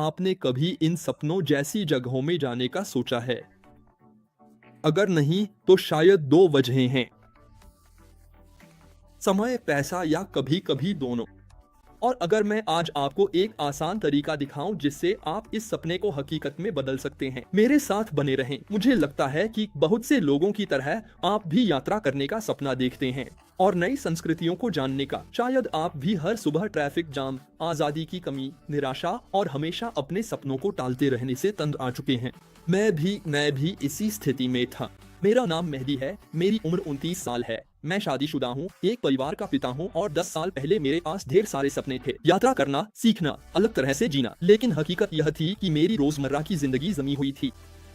आपने कभी इन सपनों जैसी जगहों में जाने का सोचा है? अगर नहीं, तो शायद दो वजहें हैं। समय, पैसा या कभी कभी दोनों। और अगर मैं आज आपको एक आसान तरीका दिखाऊं जिससे आप इस सपने को हकीकत में बदल सकते हैं, मेरे साथ बने रहें। मुझे लगता है कि बहुत से लोगों की तरह आप भी यात्रा करने का सपना देखते हैं और नई संस्कृतियों को जानने का। शायद आप भी हर सुबह ट्रैफिक जाम, आजादी की कमी, निराशा और हमेशा अपने सपनों को टालते रहने से तंग आ चुके हैं। मैं भी इसी स्थिति में था। मेरा नाम मेहदी है, मेरी उम्र 29 साल है। मैं शादीशुदा हूँ, एक परिवार का पिता हूँ और 10 साल पहले मेरे पास ढेर सारे सपने थे। यात्रा करना, सीखना, अलग तरह से जीना। लेकिन हकीकत यह थी कि मेरी रोजमर्रा की जिंदगी जमी हुई थी।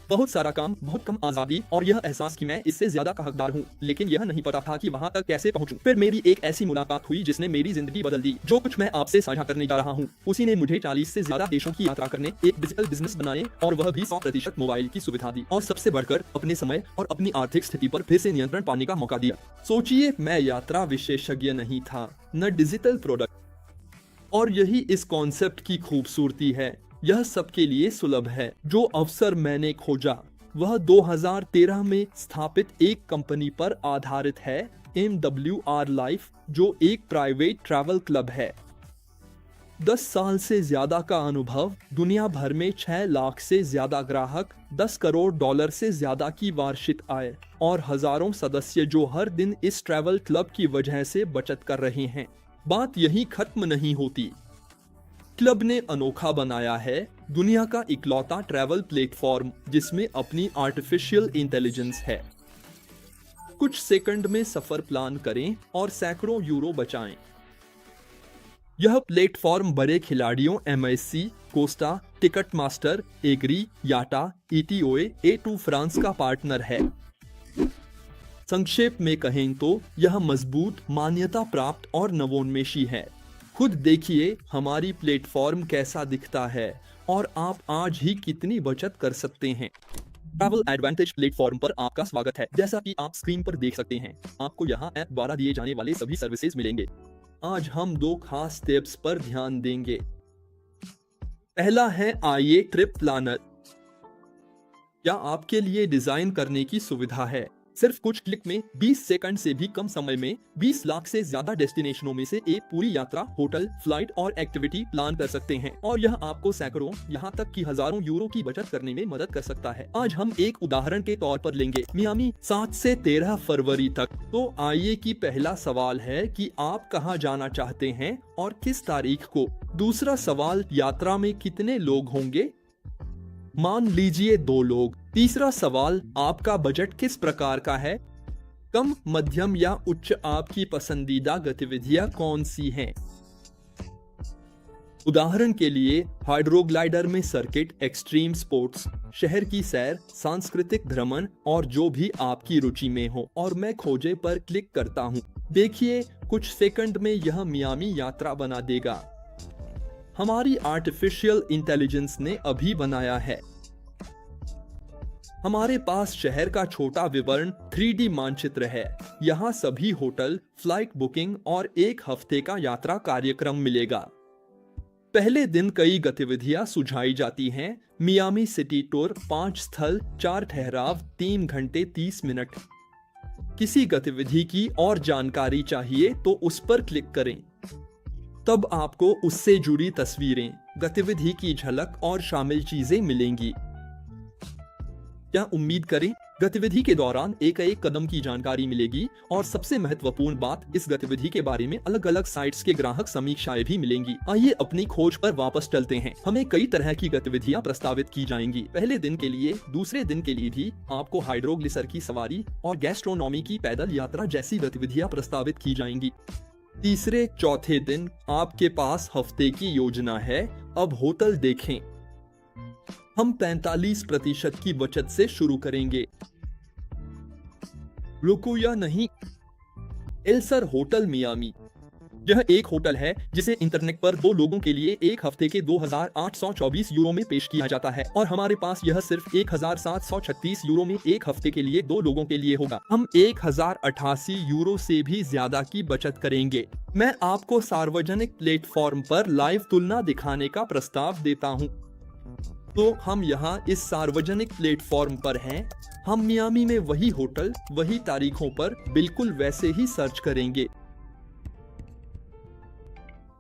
बहुत सारा काम, बहुत कम आजादी और यह एहसास कि मैं इससे ज्यादा का हकदार हूँ, लेकिन यह नहीं पता था कि वहाँ तक कैसे पहुँचूं। फिर मेरी एक ऐसी मुलाकात हुई जिसने मेरी जिंदगी बदल दी। जो कुछ मैं आपसे साझा करने जा रहा हूँ, उसी ने मुझे 40 से ज्यादा देशों की यात्रा करने, एक डिजिटल बिजनेस बनाने और वह भी 100% मोबाइल की सुविधा दी। और सबसे बढ़कर अपने समय और अपनी आर्थिक स्थिति पर फिर से नियंत्रण पाने का मौका दिया। सोचिए, मैं यात्रा विशेषज्ञ नहीं था, न डिजिटल प्रोडक्ट। और यही इस कॉन्सेप्ट की खूबसूरती है, यह सबके लिए सुलभ है। जो अवसर मैंने खोजा वह 2013 में स्थापित एक कंपनी पर आधारित है, MWR लाइफ, जो एक प्राइवेट ट्रैवल क्लब है। 10 साल से ज्यादा का अनुभव, दुनिया भर में 6 लाख से ज्यादा ग्राहक, 10 करोड़ डॉलर से ज्यादा की वार्षिक आय और हजारों सदस्य जो हर दिन इस ट्रैवल क्लब की वजह से बचत कर रहे हैं। बात यही खत्म नहीं होती। क्लब ने अनोखा बनाया है दुनिया का इकलौता ट्रैवल प्लेटफॉर्म जिसमें अपनी आर्टिफिशियल इंटेलिजेंस है। कुछ सेकंड में सफर प्लान करें और सैकड़ों यूरो बचाएं। यह प्लेटफॉर्म बड़े खिलाड़ियों MSC, कोस्टा, टिकट मास्टर, एग्री, याटा, ETOA, A2 फ्रांस का पार्टनर है। संक्षेप में कहें तो यह मजबूत, मान्यता प्राप्त और नवोन्मेषी है। खुद देखिए हमारी प्लेटफॉर्म कैसा दिखता है और आप आज ही कितनी बचत कर सकते हैं। ट्रैवल एडवांटेज प्लेटफॉर्म पर आपका स्वागत है। जैसा कि आप स्क्रीन पर देख सकते हैं, आपको यहाँ ऐप द्वारा दिए जाने वाले सभी सर्विसेज मिलेंगे। आज हम 2 खास टिप्स पर ध्यान देंगे। पहला है आइए ट्रिप प्लानर। क्या आपके लिए डिजाइन करने की सुविधा है? सिर्फ कुछ क्लिक में 20 सेकंड से भी कम समय में 20 लाख से ज्यादा डेस्टिनेशनों में से एक पूरी यात्रा, होटल, फ्लाइट और एक्टिविटी प्लान कर सकते हैं और यह आपको सैकड़ों, यहाँ तक कि हजारों यूरो की बचत करने में मदद कर सकता है। आज हम एक उदाहरण के तौर पर लेंगे मियामी 7 से 13 फरवरी तक। तो आइए कि पहला सवाल है कि आप कहाँ जाना चाहते हैं और किस तारीख को। दूसरा सवाल, यात्रा में कितने लोग होंगे? मान लीजिए 2 लोग। तीसरा सवाल, आपका बजट किस प्रकार का है? कम, मध्यम या उच्च? आपकी पसंदीदा गतिविधियां कौन सी हैं? उदाहरण के लिए हाइड्रोग्लाइडर में सर्किट, एक्सट्रीम स्पोर्ट्स, शहर की सैर, सांस्कृतिक भ्रमण और जो भी आपकी रुचि में हो। और मैं खोजे पर क्लिक करता हूँ। देखिए, कुछ सेकंड में यह मियामी यात्रा बना देगा। हमारी आर्टिफिशियल इंटेलिजेंस ने अभी बनाया है। हमारे पास शहर का छोटा विवरण 3D मानचित्र है। यहाँ सभी होटल, फ्लाइट बुकिंग और 1 हफ्ते का यात्रा कार्यक्रम मिलेगा। पहले दिन कई गतिविधियां सुझाई जाती हैं। मियामी सिटी टूर, 5 स्थल, 4 ठहराव, 3 घंटे 30 मिनट। किसी गतिविधि की और जानकारी चाहिए तो उस पर क्लिक करें। तब आपको उससे जुड़ी तस्वीरें, गतिविधि की झलक और शामिल चीजें मिलेंगी। क्या उम्मीद करें? गतिविधि के दौरान एक कदम की जानकारी मिलेगी और सबसे महत्वपूर्ण बात, इस गतिविधि के बारे में अलग अलग साइट्स के ग्राहक समीक्षाएं भी मिलेंगी। आइए अपनी खोज पर वापस चलते हैं। हमें कई तरह की गतिविधियां प्रस्तावित की जाएंगी। पहले दिन के लिए, दूसरे दिन के लिए भी आपको हाइड्रोग्लिसर की सवारी और गैस्ट्रोनॉमी की पैदल यात्रा जैसी गतिविधियां प्रस्तावित की जाएंगी। तीसरे, चौथे दिन आपके पास हफ्ते की योजना है। अब होटल देखें। हम 45% की बचत से शुरू करेंगे। रुको या नहीं? एल्सर होटल मियामी। यह एक होटल है जिसे इंटरनेट पर 2 लोगों के लिए 1 हफ्ते के 2824 यूरो में पेश किया जाता है और हमारे पास यह सिर्फ 1736 यूरो में 1 हफ्ते के लिए 2 लोगों के लिए होगा। हम 1088 यूरो से भी ज्यादा की बचत करेंगे। मैं आपको सार्वजनिक प्लेटफॉर्म पर लाइव तुलना दिखाने का प्रस्ताव देता हूँ। तो हम यहाँ इस सार्वजनिक प्लेटफॉर्म पर हैं। हम मियामी में वही होटल, वही तारीखों पर बिल्कुल वैसे ही सर्च करेंगे।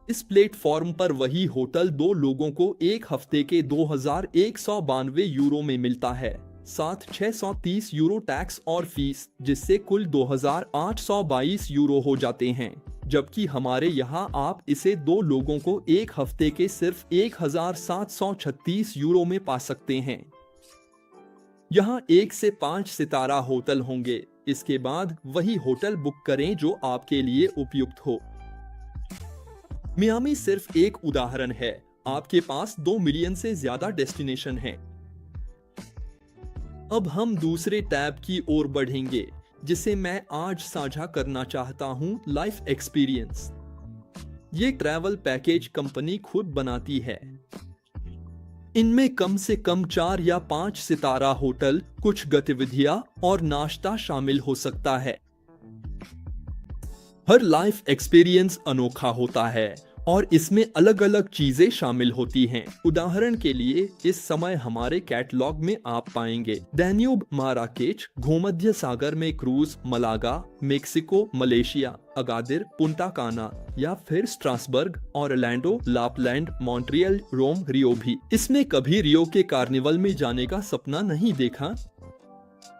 इस प्लेटफॉर्म पर वही होटल 2 लोगों को एक हफ्ते के 2192 यूरो में मिलता है, साथ 630 यूरो टैक्स और फीस, जिससे कुल 2822 यूरो हो जाते हैं। जबकि हमारे यहाँ आप इसे 2 लोगों को एक हफ्ते के सिर्फ 1736 यूरो में पा सकते हैं। यहाँ 1 से 5 सितारा होटल होंगे। इसके बाद वही होटल बुक करें जो आपके लिए उपयुक्त हो। मियामी सिर्फ एक उदाहरण है, आपके पास 2 मिलियन से ज्यादा डेस्टिनेशन हैं। अब हम दूसरे टैब की ओर बढ़ेंगे, जिसे मैं आज साझा करना चाहता हूं, लाइफ एक्सपीरियंस। ये ट्रैवल पैकेज कंपनी खुद बनाती है। इनमें कम से कम 4 या 5 सितारा होटल, कुछ गतिविधियां और नाश्ता शामिल हो सकता है। हर लाइफ एक्सपीरियंस अनोखा होता है और इसमें अलग अलग चीजें शामिल होती हैं। उदाहरण के लिए इस समय हमारे कैटलॉग में आप पाएंगे डैन्यूब, माराकेच, भूमध्य सागर में cruise, Malaga, Mexico, Malaysia, Agadir, Punta काना या फिर स्ट्रासबर्ग, ऑरलैंडो, लापलैंड, मॉन्ट्रियल, रोम, रियो भी। इसमें कभी रियो के कार्निवल में जाने का सपना नहीं देखा?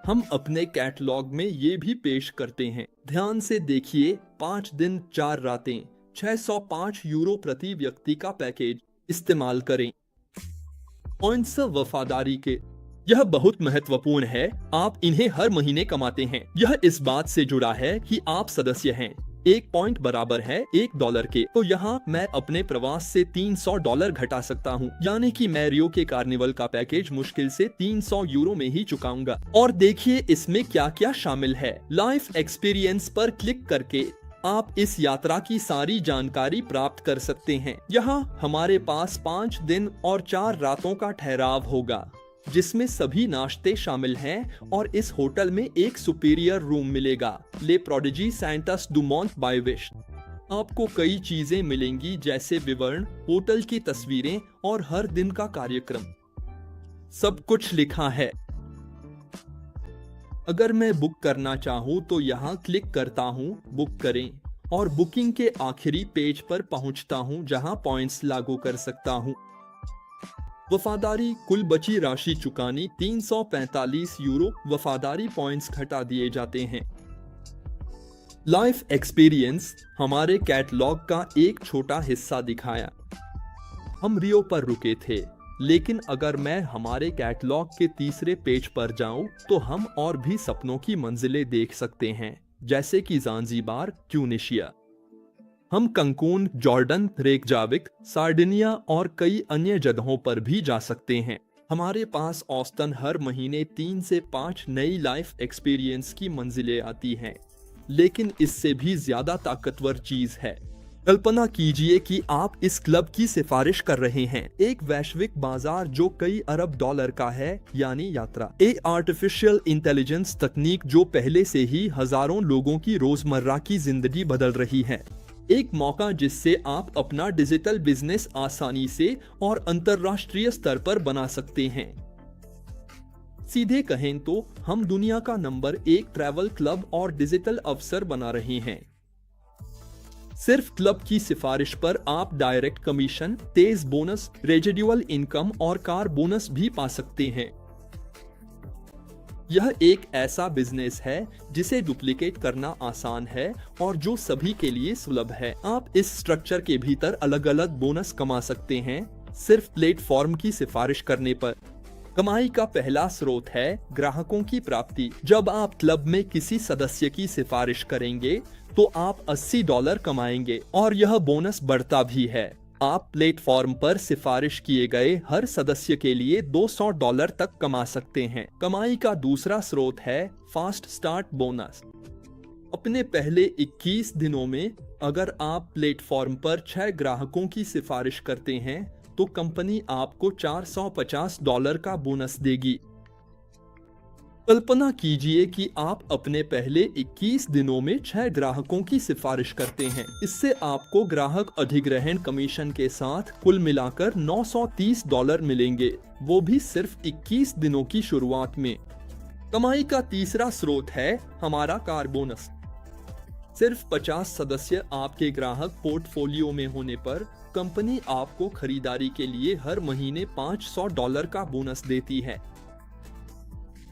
हम अपने कैटलॉग में ये भी पेश करते हैं। ध्यान से देखिए, 5 दिन 4 रातें, 605 यूरो प्रति व्यक्ति का पैकेज इस्तेमाल करें। पॉइंट्स वफादारी के, यह बहुत महत्वपूर्ण है। आप इन्हें हर महीने कमाते हैं। यह इस बात से जुड़ा है कि आप सदस्य हैं। 1 पॉइंट बराबर है $1 के। तो यहाँ मैं अपने प्रवास से $300 घटा सकता हूँ, यानी कि मैं रियो के कार्निवल का पैकेज मुश्किल से 300 यूरो में ही चुकाऊंगा। और देखिए इसमें क्या क्या शामिल है। लाइफ एक्सपीरियंस पर क्लिक करके आप इस यात्रा की सारी जानकारी प्राप्त कर सकते हैं। यहाँ हमारे पास 5 दिन और 4 रातों का ठहराव होगा, जिसमें सभी नाश्ते शामिल हैं और इस होटल में एक सुपीरियर रूम मिलेगा, ले प्रोडिजी सैंटस डुमोंट बाय विश। आपको कई चीजें मिलेंगी, जैसे विवरण, होटल की तस्वीरें और हर दिन का कार्यक्रम। सब कुछ लिखा है। अगर मैं बुक करना चाहूँ तो यहाँ क्लिक करता हूँ, बुक करें, और बुकिंग के आखिरी पेज पर पहुँचता हूँ, जहाँ पॉइंट्स लागू कर सकता हूँ। वफादारी, कुल बची राशि चुकानी 345 यूरो वफादारी पॉइंट्स घटा दिए जाते हैं। लाइफ एक्सपीरियंस हमारे कैटलॉग का एक छोटा हिस्सा दिखाया। हम रियो पर रुके थे, लेकिन अगर मैं हमारे कैटलॉग के तीसरे पेज पर जाऊं तो हम और भी सपनों की मंजिलें देख सकते हैं, जैसे कि ज़ांज़ीबार, ट्यूनिशिया। हम कंकून, जॉर्डन, रेकजाविक, सार्डिनिया और कई अन्य जगहों पर भी जा सकते हैं। हमारे पास औसतन हर महीने 3 से 5 नई लाइफ एक्सपीरियंस की मंजिलें आती हैं, लेकिन इससे भी ज्यादा ताकतवर चीज है। कल्पना कीजिए कि आप इस क्लब की सिफारिश कर रहे हैं, एक वैश्विक बाजार जो कई अरब डॉलर का है, यानी यात्रा। एक आर्टिफिशियल इंटेलिजेंस तकनीक जो पहले से ही हजारों लोगों की रोजमर्रा की जिंदगी बदल रही है। एक मौका जिससे आप अपना डिजिटल बिजनेस आसानी से और अंतर्राष्ट्रीय स्तर पर बना सकते हैं। सीधे कहें तो हम दुनिया का नंबर 1 ट्रैवल क्लब और डिजिटल अवसर बना रहे हैं। सिर्फ क्लब की सिफारिश पर आप डायरेक्ट कमीशन, तेज बोनस, रेजिडुअल इनकम और कार बोनस भी पा सकते हैं। यह एक ऐसा बिजनेस है जिसे डुप्लीकेट करना आसान है और जो सभी के लिए सुलभ है। आप इस स्ट्रक्चर के भीतर अलग अलग बोनस कमा सकते हैं, सिर्फ प्लेटफॉर्म की सिफारिश करने पर। कमाई का पहला स्रोत है ग्राहकों की प्राप्ति। जब आप क्लब में किसी सदस्य की सिफारिश करेंगे तो आप $80 कमाएंगे और यह बोनस बढ़ता भी है। आप प्लेटफॉर्म पर सिफारिश किए गए हर सदस्य के लिए $200 तक कमा सकते हैं। कमाई का दूसरा स्रोत है फास्ट स्टार्ट बोनस। अपने पहले 21 दिनों में अगर आप प्लेटफॉर्म पर 6 ग्राहकों की सिफारिश करते हैं तो कंपनी आपको $450 का बोनस देगी। कल्पना कीजिए कि आप अपने पहले 21 दिनों में 6 ग्राहकों की सिफारिश करते हैं। इससे आपको ग्राहक अधिग्रहण कमीशन के साथ कुल मिलाकर $930 मिलेंगे, वो भी सिर्फ 21 दिनों की शुरुआत में। कमाई का तीसरा स्रोत है हमारा कार बोनस। सिर्फ 50 सदस्य आपके ग्राहक पोर्टफोलियो में होने पर कंपनी आपको खरीदारी के लिए हर महीने $500 का बोनस देती है।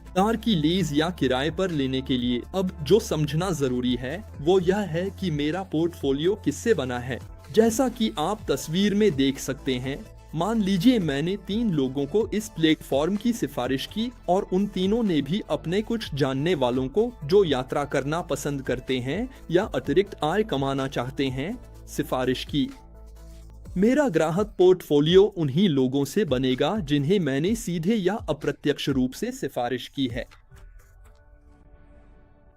कार की लीज या किराए पर लेने के लिए अब जो समझना जरूरी है वो यह है कि मेरा पोर्टफोलियो किससे बना है। जैसा कि आप तस्वीर में देख सकते हैं, मान लीजिए मैंने 3 लोगों को इस प्लेटफॉर्म की सिफारिश की और उन तीनों ने भी अपने कुछ जानने वालों को जो यात्रा करना पसंद करते हैं या अतिरिक्त आय कमाना चाहते हैं, सिफारिश की। मेरा ग्राहक पोर्टफोलियो उन्हीं लोगों से बनेगा जिन्हें मैंने सीधे या अप्रत्यक्ष रूप से सिफारिश की है।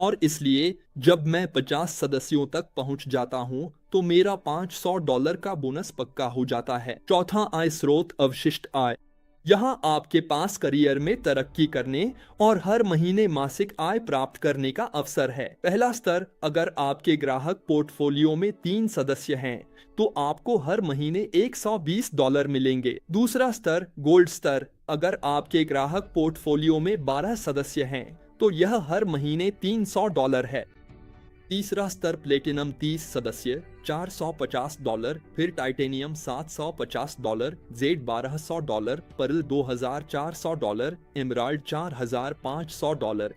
और इसलिए जब मैं 50 सदस्यों तक पहुंच जाता हूं तो मेरा $500 का बोनस पक्का हो जाता है। चौथा आय स्रोत अवशिष्ट आय। यहाँ आपके पास करियर में तरक्की करने और हर महीने मासिक आय प्राप्त करने का अवसर है। पहला स्तर, अगर आपके ग्राहक पोर्टफोलियो में 3 सदस्य हैं तो आपको हर महीने $120 मिलेंगे। दूसरा स्तर, गोल्ड स्तर, अगर आपके ग्राहक पोर्टफोलियो में 12 सदस्य हैं तो यह हर महीने $300 है। तीसरा स्तर, प्लेटिनम 30 सदस्य, $450, फिर टाइटेनियम $750, जेड $1200, पर्ल $2400, एमराल्ड $4500।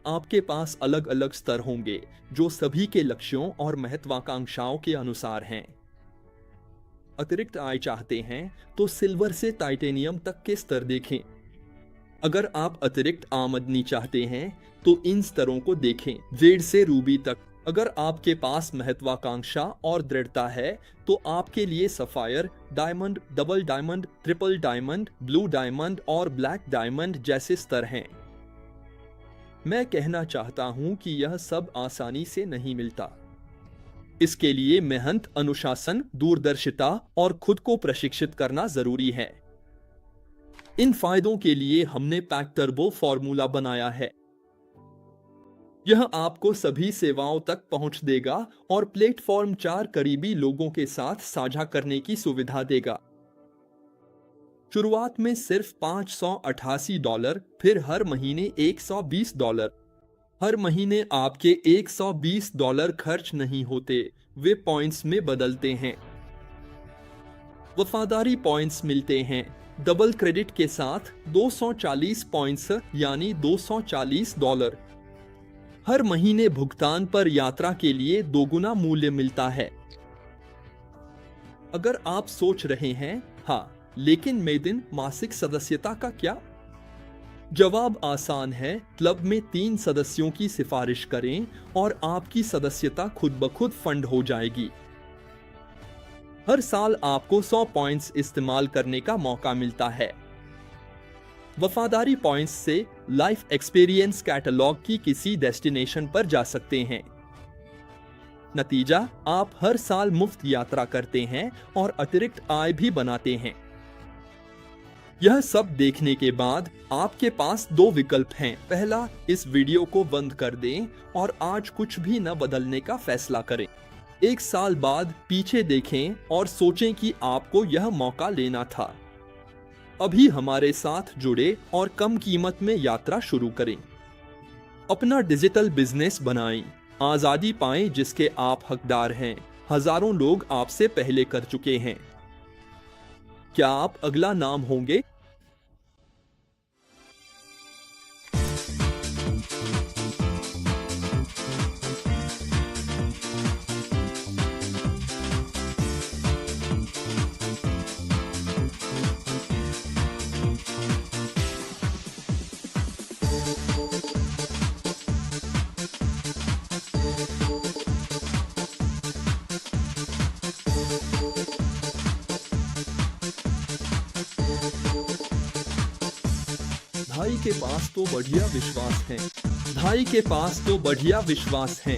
आपके पास अलग अलग स्तर होंगे जो सभी के लक्ष्यों और महत्वाकांक्षाओं के अनुसार हैं। अतिरिक्त आय चाहते हैं तो सिल्वर से टाइटेनियम तक के स्तर देखें। अगर आप अतिरिक्त आमदनी चाहते हैं तो इन स्तरों को देखें, जेड से रूबी तक। अगर आपके पास महत्वाकांक्षा और दृढ़ता है तो आपके लिए sapphire, diamond, double diamond, triple diamond, blue diamond और ब्लैक डायमंड जैसे स्तर हैं। मैं कहना चाहता हूं कि यह सब आसानी से नहीं मिलता। इसके लिए मेहनत, अनुशासन, दूरदर्शिता और खुद को प्रशिक्षित करना जरूरी है। इन फायदों के लिए हमने पैक टर्बो फॉर्मूला बनाया है। यह आपको सभी सेवाओं तक पहुंच देगा और प्लेटफॉर्म 4 करीबी लोगों के साथ साझा करने की सुविधा देगा। शुरुआत में सिर्फ $588, फिर हर महीने $120। हर महीने आपके $120 खर्च नहीं होते, वे पॉइंट्स में बदलते हैं। वफादारी पॉइंट्स मिलते हैं। डबल क्रेडिट के साथ 240 पॉइंट्स यानी $240। हर महीने भुगतान पर यात्रा के लिए दोगुना मूल्य मिलता है। अगर आप सोच रहे हैं, हाँ लेकिन मेदिन, मासिक सदस्यता का क्या? जवाब आसान है, क्लब में 3 सदस्यों की सिफारिश करें और आपकी सदस्यता खुद ब खुद फंड हो जाएगी। हर साल आपको 100 पॉइंट्स इस्तेमाल करने का मौका मिलता है। वफादारी पॉइंट्स से लाइफ एक्सपीरियंस कैटलॉग की किसी डेस्टिनेशन पर जा सकते हैं। नतीजा, आप हर साल मुफ्त यात्रा करते हैं और अतिरिक्त आय भी बनाते हैं। यह सब देखने के बाद आपके पास 2 विकल्प हैं। पहला, इस वीडियो को बंद कर दें और आज कुछ भी न बदलने का फैसला करें। 1 साल बाद पीछे देखें और सोचें कि आपको यह मौका लेना था। अभी हमारे साथ जुड़े और कम कीमत में यात्रा शुरू करें। अपना डिजिटल बिजनेस बनाएं, आजादी पाएं जिसके आप हकदार हैं। हजारों लोग आपसे पहले कर चुके हैं। क्या आप अगला नाम होंगे? भाई के पास तो बढ़िया विश्वास है। भाई के पास तो बढ़िया विश्वास है।